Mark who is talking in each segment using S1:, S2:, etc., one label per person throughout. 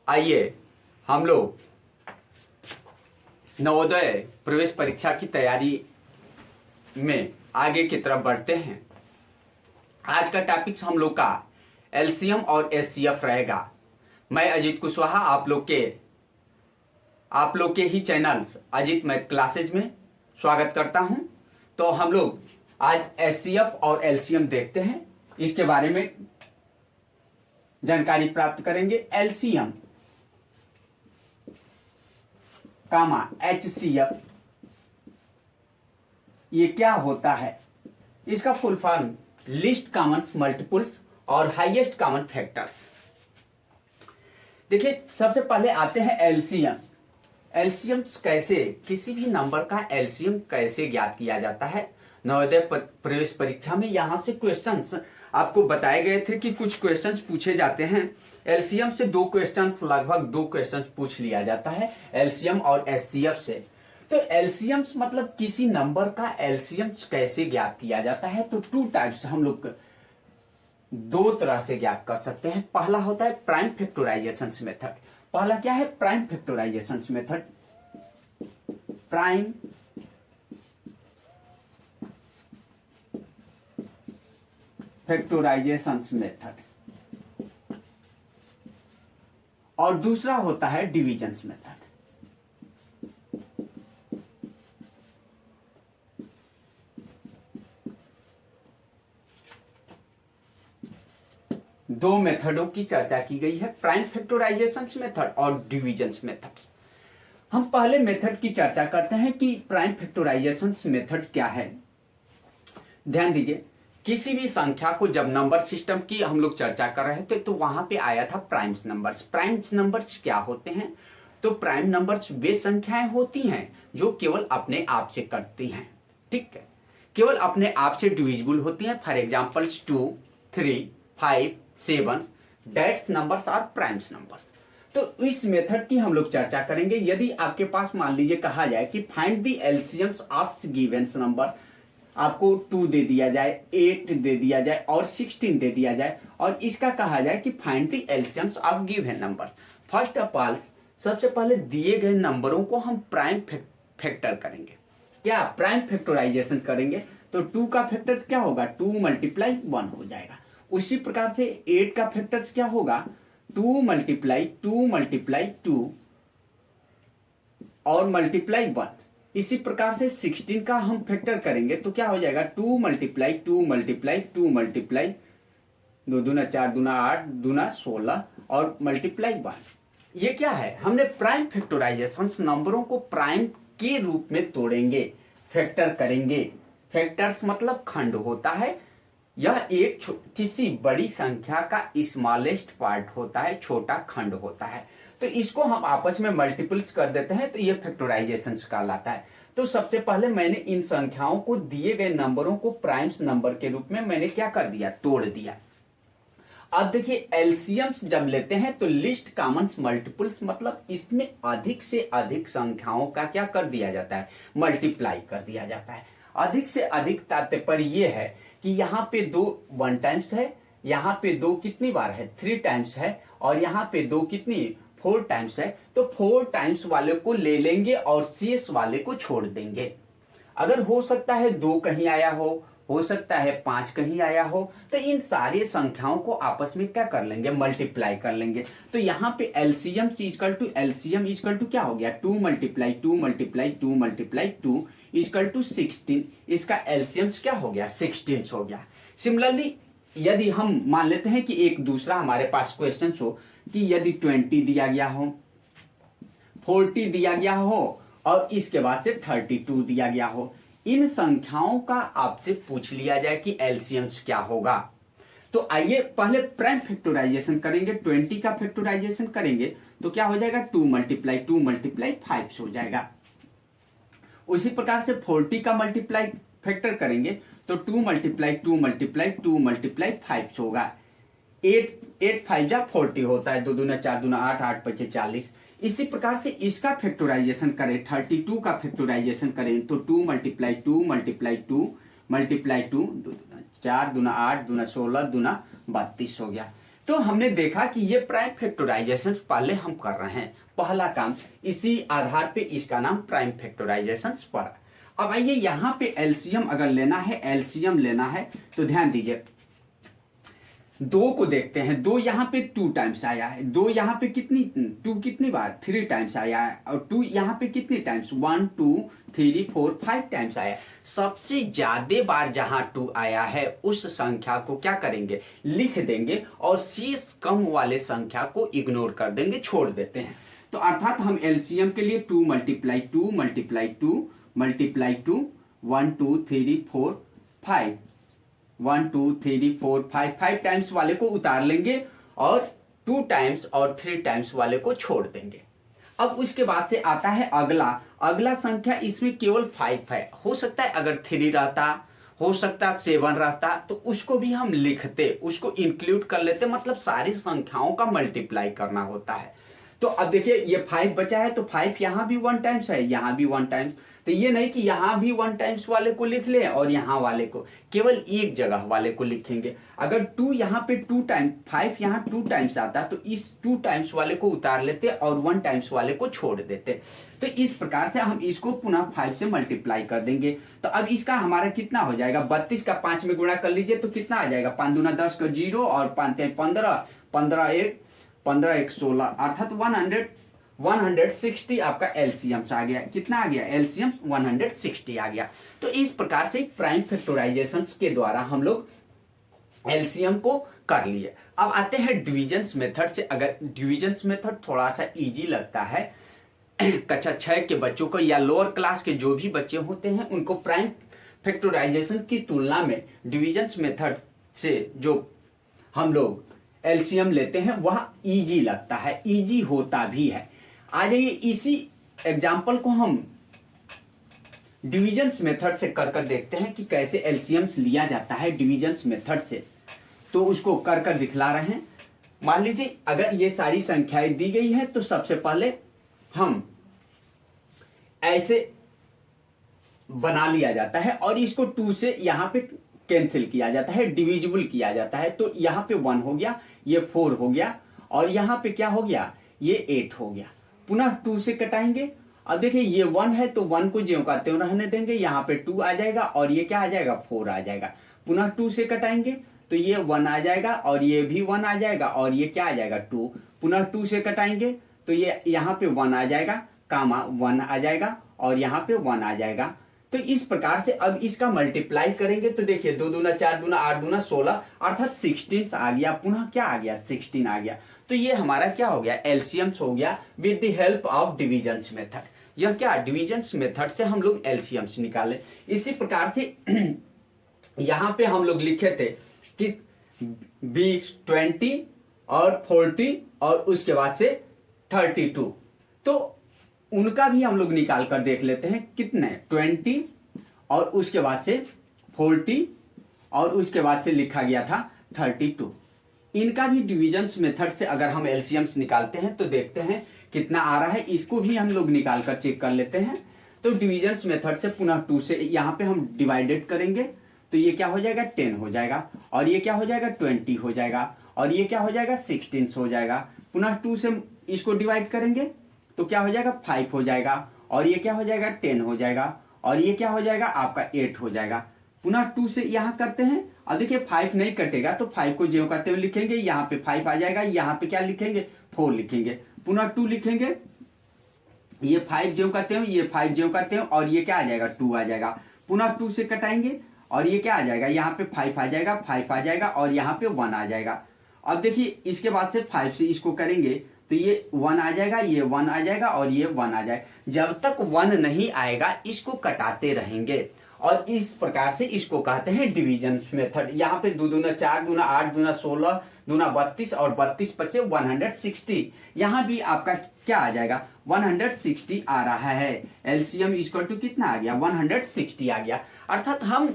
S1: आइए हम लोग नवोदय प्रवेश परीक्षा की तैयारी में आगे की तरफ बढ़ते हैं। आज का टॉपिक हम लोग का एलसीएम और एचसीएफ रहेगा। मैं अजीत कुशवाहा आप लोग के ही चैनल अजीत मैथ क्लासेज में स्वागत करता हूं। तो हम लोग आज एचसीएफ और एलसीएम देखते हैं, इसके बारे में जानकारी प्राप्त करेंगे। एलसीएम कामा एचसीएफ ये क्या होता है? इसका full form list common multiples और हाईएस्ट कॉमन फैक्टर्स। देखिए, सबसे पहले आते हैं एलसीएम। एलसीएम कैसे, किसी भी नंबर का एलसीएम कैसे ज्ञात किया जाता है? नवोदय प्रवेश परीक्षा में यहां से क्वेश्चंस आपको बताए गए थे कि कुछ क्वेश्चंस पूछे जाते हैं। एलसीएम से लगभग दो क्वेश्चंस पूछ लिया जाता है एलसीएम और एचसीएफ से। तो एलसीएम मतलब किसी नंबर का एलसीएम कैसे ज्ञात किया जाता है? तो टू टाइप्स हम लोग दो तरह से ज्ञात कर सकते हैं। पहला होता है प्राइम फैक्टराइजेशन मेथड। पहला क्या है? Prime factorization method. Prime factorization method और दूसरा होता है डिविजन मेथड। दो मेथडों की चर्चा की गई है, प्राइम फैक्टराइजेशन मेथड और डिविजन मेथड। हम पहले मेथड की चर्चा करते हैं कि प्राइम फैक्टराइजेशन मेथड क्या है। ध्यान दीजिए, किसी भी संख्या को जब नंबर सिस्टम की हम लोग चर्चा कर रहे थे तो वहां पे आया था प्राइम्स नंबर्स। प्राइम्स नंबर्स क्या होते हैं? तो प्राइम नंबर्स वे संख्याएं होती हैं जो केवल अपने आप से कटती हैं, ठीक है, केवल अपने आप से डिविजिबल होती हैं। For example 2, 3, 5, 7 that's numbers are primes numbers. तो इस मेथड की हम लोग चर्चा करेंगे। यदि आपके पास मान लीजिए कहा जाए कि find the LCMs of given number, आपको 2 दे दिया जाए, 8 दे दिया जाए और 16 दे दिया जाए और इसका कहा जाए कि find the LCMs of given number. First of all सबसे पहले दिए गए नंबरों को हम प्राइम फैक्टर करेंगे। क्या? प्राइम फैक्टराइजेशन करेंगे। तो 2 का फैक्टर्स क्या होगा? 2 × 1 हो जाएगा। उसी प्रकार से 8 का फैक्टर्स क्या होगा? 2 × 2 और मल्टीप्लाई 1। इसी प्रकार से 16 का हम फैक्टर करेंगे तो क्या हो जाएगा? 2 × 2 2 दूना 4 दूना 8 दूना 16 और मल्टीप्लाई 1। ये क्या है? हमने प्राइम फैक्टराइजेशन नंबरों को प्राइम के रूप में तोड़ेंगे, फैक्टर करेंगे। फैक्टर्स मतलब खंड होता है। यह एक किसी बड़ी संख्या का स्मॉलेस्ट पार्ट होता है, छोटा खंड होता है। तो इसको हम आपस में मल्टीपल्स कर देते हैं तो ये फैक्टराइजेशन कहलाता है। तो सबसे पहले मैंने इन संख्याओं को, दिए गए नंबरों को प्राइम्स नंबर के रूप में मैंने क्या कर दिया? तोड़ दिया। अब देखिए, एलसीएम्स जब लेते हैं तो लिस्ट कॉमन मल्टीपल्स मतलब इसमें अधिक से अधिक संख्याओं का क्या कर दिया जाता है? मल्टीप्लाई कर दिया जाता है। अधिक से अधिक तात्पर्य ये है कि यहाँ पे 2 1 टाइम्स है, यहाँ पे 2 कितनी बार है? 3 टाइम्स है और यहाँ पे 2 कितनी? 4 टाइम्स है। तो 4 टाइम्स वाले को ले लेंगे और शेष वाले को छोड़ देंगे। अगर हो सकता है 2 कहीं आया हो सकता है 5 कहीं आया हो, तो इन सारी संख्याओं को आपस में क्या कर लेंगे? मल्टीप्लाई कर लेंगे। तो यहाँ पे एलसीएम इक्वल टू क्या हो गया? 2 × 2 × 2 × 2 इक्वल टू 16। इसका एलसीएम क्या हो गया? 16 हो गया। सिमिलरली यदि हम मान लेते हैं कि एक दूसरा हमारे पास क्वेश्चन हो कि यदि 20 दिया गया हो, 40 दिया गया हो और इसके बाद से 32 दिया गया हो, इन संख्याओं का आपसे पूछ लिया जाए कि एलसीएम्स क्या होगा। तो आइए पहले प्राइम फैक्टराइजेशन करेंगे। 20 का फैक्टराइजेशन करेंगे तो क्या हो जाएगा? 2 × 2 × 5 हो जाएगा। उसी प्रकार से 40 का मल्टीप्लाई फैक्टर करेंगे तो 2 × 2 × 2 × 5 होगा। 8 5 जा 40 होता है। 2 दूना 4 दूना 8 8 5 40। इसी प्रकार से इसका फैक्टराइजेशन करें, 32 का फैक्टराइजेशन करें तो 2 × 2 × 2 × 2 4 दूना 8 दूना 16 दूना 32 हो गया। तो हमने देखा कि ये प्राइम फैक्टराइजेशन पहले हम कर रहे हैं, पहला काम, इसी आधार पे इसका नाम प्राइम फैक्टराइजेशन पड़ा। अब आइए यहाँ पे एलसीएम अगर लेना है, एलसीएम लेना है तो ध्यान दीजिए, दो को देखते हैं। दो यहाँ पे 2 टाइम्स आया है, दो यहाँ पे कितनी बार 3 टाइम्स आया है, और 2 यहाँ पे कितनी टाइम्स 1 2 3 4 5 टाइम्स आया है। सबसे ज्यादा बार जहां 2 आया है उस संख्या को क्या करेंगे, लिख देंगे, और शेष कम वाले संख्या को इग्नोर कर देंगे, छोड़ देते हैं। तो अर्थात हम एलसीएम के लिए 2 मल्टीप्लाई 2 मल्टीप्लाई 2 मल्टीप्लाई 2 1 2 3 4 5 1 2 3 4 5 5 टाइम्स वाले को उतार लेंगे और 2 टाइम्स और 3 टाइम्स वाले को छोड़ देंगे। अब उसके बाद से आता है अगला संख्या, इसमें केवल 5 है। हो सकता है अगर 3 रहता, हो सकता है 7 रहता, तो उसको भी हम लिखते, उसको इंक्लूड कर लेते, मतलब सारी संख्याओं का मल्टीप्लाई करना होता है। तो अब देखिए ये 5 बचा है, तो 5 यहां भी 1 टाइम्स है, यहां भी 1 टाइम्स, तो ये नहीं कि यहां भी 1 टाइम्स वाले को लिख ले और यहां वाले को, केवल एक जगह वाले को लिखेंगे। अगर 2 यहां पे 2 टाइम 5 यहां 2 टाइम्स आता तो इस 2 टाइम्स वाले को उतार लेते और 1 टाइम्स वाले को छोड़ देते। तो इस प्रकार से हम इसको पुनः 5 से मल्टीप्लाई कर देंगे। तो अब इसका हमारा कितना हो जाएगा, 32 का 5 में गुणा कर लीजिए तो कितना आ जाएगा, 5 दूना 10 का 0 और 5 15 15 1 16, अर्थात 160 आपका एलसीएम आ गया। कितना आ गया एलसीएम, 160 आ गया। तो इस प्रकार से प्राइम फैक्टराइजेशन के द्वारा हम लोग एलसीएम को कर लिए। अब आते हैं डिविजन्स मेथड से। अगर डिविजन्स मेथड थोड़ा सा इजी लगता है कक्षा 6 के बच्चों को या लोअर क्लास के जो भी बच्चे होते हैं उनको प्राइम फैक्टराइजेशन की तुलना में डिविजन्स मेथड से जो हम लोग एलसीएम लेते हैं वह इजी लगता है, इजी होता भी है। आ जाइए इसी एग्जाम्पल को हम डिविजन्स मेथड से कर कर देखते हैं कि कैसे एलसीएम्स लिया जाता है डिविजन्स मेथड से। तो उसको कर कर दिखला रहे हैं। मान लीजिए अगर ये सारी संख्याएं दी गई है तो सबसे पहले हम ऐसे बना लिया जाता है और इसको 2 से यहां पे कैंसिल किया जाता है, डिविजिबल किया जाता है। तो यहां पे 1 हो गया, ये 4 हो गया, और यहां पे क्या हो गया, ये 8 हो गया। पुनः 2 से कटाएंगे। अब देखिए ये 1 है तो 1 को ज्यों का त्यों रहने देंगे, यहाँ पे 2 आ जाएगा और ये क्या आ जाएगा, 4 आ जाएगा। पुनः 2 से कटाएंगे तो ये 1 आ जाएगा और ये भी 1 आ जाएगा और ये क्या आ जाएगा 2। पुनः 2 से कटाएंगे तो ये यहाँ पे 1 आ जाएगा, कामा 1 आ जाएगा और यहाँ पे 1 आ जाएगा। तो इस प्रकार से अब इसका मल्टीप्लाई करेंगे तो देखिए 2 दूना 4 दूना 8 दूना 16, अर्थात 16 आ गया। पुनः क्या आ गया, 16 आ गया। तो ये हमारा क्या हो गया, एलसीएम्स हो गया with the help of divisions method. यह क्या, डिविजन्स मेथड से हम लोग एलसीएम्स निकाले। इसी प्रकार से यहां पे हम लोग लिखे थे कि 20 20 और 40 और उसके बाद से 32, तो उनका भी हम लोग निकाल कर देख लेते हैं। कितने, 20 और उसके बाद से 40 और उसके बाद से लिखा गया था 32। इनका भी डिविजन्स मेथड से अगर हम एलसीएम्स निकालते हैं तो देखते हैं कितना आ रहा है। इसको भी हम लोग निकाल कर चेक कर लेते हैं। तो डिविजन्स मेथड से पुनः 2 से यहाँ पे हम डिवाइडेड करेंगे तो ये क्या हो जाएगा, 10 हो जाएगा, और ये क्या हो जाएगा, 20 हो जाएगा, और ये क्या हो जाएगा, 16 हो जाएगा। पुनः 2 से इसको डिवाइड करेंगे तो क्या हो जाएगा, 5 हो जाएगा, और ये क्या हो जाएगा, 10 हो जाएगा, और ये क्या हो जाएगा, आपका 8 हो जाएगा। पुनः 2 से यहाँ करते हैं और देखिए 5 नहीं कटेगा तो 5 को ज्यों करते हुए लिखेंगे, यहाँ पे 5 आ जाएगा, यहाँ पे क्या लिखेंगे, 4 लिखेंगे। पुनः 2 लिखेंगे, ये 5 ज्यों करते हैं, ये 5 ज्यों करते हैं, और ये क्या आ जाएगा, 2 आ जाएगा। पुनः 2 से कटाएंगे और ये क्या आ जाएगा, यहाँ पे 5 आ जाएगा, 5 आ जाएगा, और यहाँ पे 1 आ जाएगा। अब देखिए इसके बाद से 5 से इसको करेंगे तो ये 1 आ जाएगा, ये 1 आ जाएगा, और ये 1 आ जाएगा। जब तक 1 नहीं आएगा इसको कटाते रहेंगे, और इस प्रकार से इसको कहते हैं डिवीजन मेथड। यहाँ पे 2 दूना 4 दूना 8 दूना 16 दूना 32 और 32 बचे 160। यहाँ भी आपका क्या आ जाएगा, 160 आ रहा है। एलसीएम इक्वल टू कितना आ गया, 160 आ गया। अर्थात हम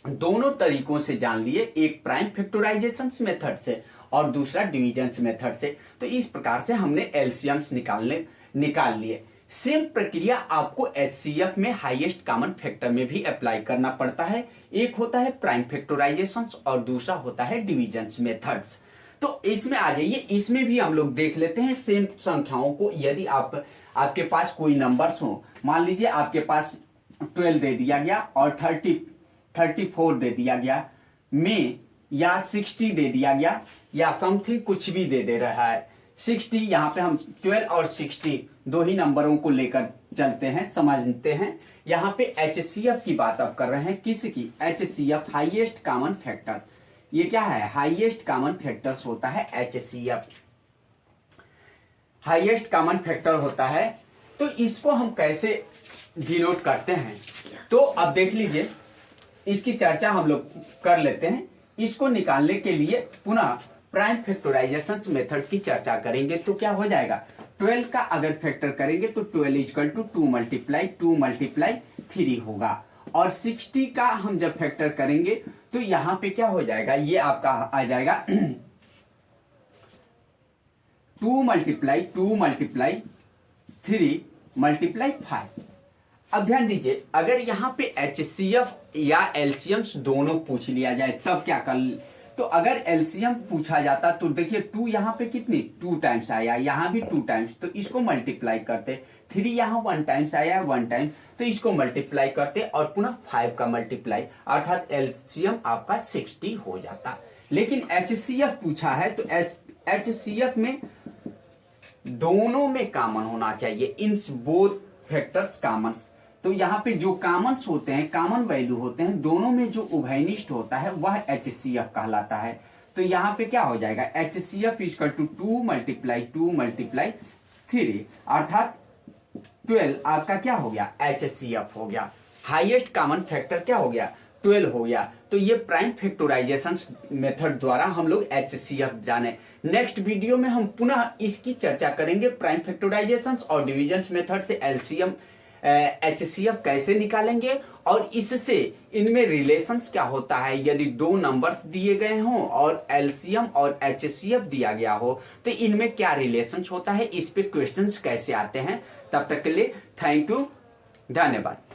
S1: दोनों तरीकों से जान लिए, एक प्राइम फैक्टराइजेशन मेथड से और दूसरा डिविजन्स मेथड से। तो इस प्रकार से हमने एलसीएम्स निकाल लिए। सेम प्रक्रिया आपको एचसीएफ में हाईएस्ट कॉमन फैक्टर में भी अप्लाई करना पड़ता है। एक होता है प्राइम फैक्टराइजेशन और दूसरा होता है डिविजन्स मेथड्स। तो इसमें आ जाइए, इसमें भी हम लोग देख लेते हैं सेम संख्याओं को। यदि आपके पास कोई नंबर्स हो, मान लीजिए आपके पास 12 दे दिया गया और 34 दे दिया गया में, या 60 दे दिया गया, या समथिंग कुछ भी दे रहा है 60। यहाँ पे हम 12 और 60 दो ही नंबरों को लेकर चलते हैं, समझते हैं। यहाँ पे HCF की बात अब कर रहे हैं, किसकी? HCF, highest common factor. ये क्या है? हाईएस्ट कॉमन फैक्टर्स होता है HCF, हाईएस्ट कॉमन फैक्टर होता है। तो इसको हम कैसे डिनोट करते हैं? तो अब देख लीजिए, इसकी चर्चा हम लोग कर लेते हैं। इसको निकालने के लिए पुनः प्राइम फैक्टराइजेशन मेथड की चर्चा करेंगे। तो क्या हो जाएगा, 12 का अगर फैक्टर करेंगे तो 12 इक्वल टू 2 मल्टीप्लाई 3 होगा। और 60 का हम जब फैक्टर करेंगे तो यहां पे क्या हो जाएगा, ये आपका आ जाएगा 2 मल्टीप्लाई 3 मल्टीप्लाई 5। अब ध्यान दीजिए, अगर यहाँ पे HCF या एलसीएम्स दोनों पूछ लिया जाए तब क्या कर, तो अगर एलसीएम पूछा जाता तो देखिए 2 यहाँ पे कितनी 2 टाइम्स आया, यहाँ भी 2 टाइम्स, तो इसको मल्टीप्लाई करते। 3 यहाँ 1 टाइम्स आया 1 टाइम, तो इसको मल्टीप्लाई करते और पुनः 5 का मल्टीप्लाई, अर्थात एलसीएम आपका 60 हो जाता। लेकिन HCF पूछा है तो HCF में दोनों में कॉमन होना चाहिए, इन बोथ फैक्टर्स कॉमन। तो यहाँ पे जो कॉमन्स होते हैं, कॉमन वैल्यू होते हैं, दोनों में जो उभयनिष्ठ होता है वह HCF कहलाता है। तो यहाँ पे क्या हो जाएगा, HCF इक्वल टू 2 मल्टीप्लाई 3, अर्थात 12 आपका क्या हो गया, HCF हो गया। हाईएस्ट कॉमन फैक्टर क्या हो गया, 12 हो गया। तो ये प्राइम फैक्टराइजेशन मेथड द्वारा हम लोग HCF जाने। नेक्स्ट वीडियो में हम पुनः इसकी चर्चा करेंगे, प्राइम फैक्टराइजेशन और डिविजन मेथड से LCM HCF कैसे निकालेंगे, और इससे इनमें रिलेशंस क्या होता है। यदि दो नंबर्स दिए गए हों और LCM और HCF दिया गया हो तो इनमें क्या रिलेशंस होता है, इस पे क्वेश्चंस कैसे आते हैं। तब तक के लिए थैंक यू, धन्यवाद।